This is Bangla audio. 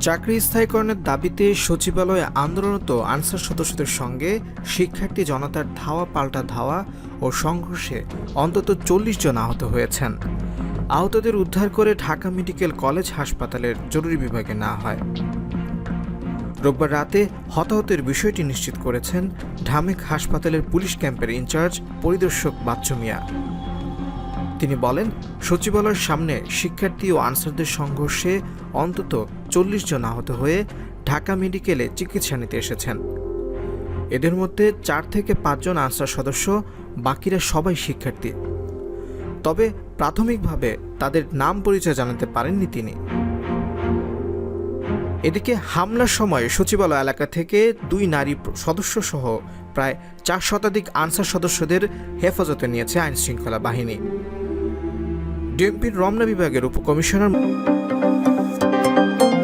চাকরি স্থায়ীকরণের দাবিতে সচিবালয়ে আন্দোলনরত আনসার সদস্যদের সঙ্গে শিক্ষার্থী জনতার ধাওয়া পাল্টা ধাওয়া ও সংঘর্ষে অন্তত ৪০ জন আহত হয়েছেন। আহতদের উদ্ধার করে ঢাকা মেডিকেল কলেজ হাসপাতালের জরুরি বিভাগে নেওয়া হয়। রোববার রাতে হতাহতের বিষয়টি নিশ্চিত করেছেন ঢামেক হাসপাতালের পুলিশ ক্যাম্পের ইনচার্জ পরিদর্শক বাচ্চু মিয়া। তিনি বলেন, সচিবালয়ের সামনে শিক্ষার্থী ও আনসারদের সংঘর্ষে অন্তত ৪০ জন আহত হয়ে ঢাকা মেডিকেলে চিকিৎসা নিতে এসেছেন। এদের মধ্যে ৪ থেকে ৫ জন আনসার সদস্য, বাকিরা সবাই শিক্ষার্থী। তবে প্রাথমিকভাবে তাদের নাম পরিচয় জানাতে পারেননি তিনি। এদিকে হামলার সময় সচিবালয় এলাকা থেকে ২ নারী সদস্যসহ প্রায় ৪ শতাধিক আনসার সদস্যদের হেফাজতে নিয়েছে আইনশৃঙ্খলা বাহিনী। ডিএমপির রমনা বিভাগের উপকমিশনার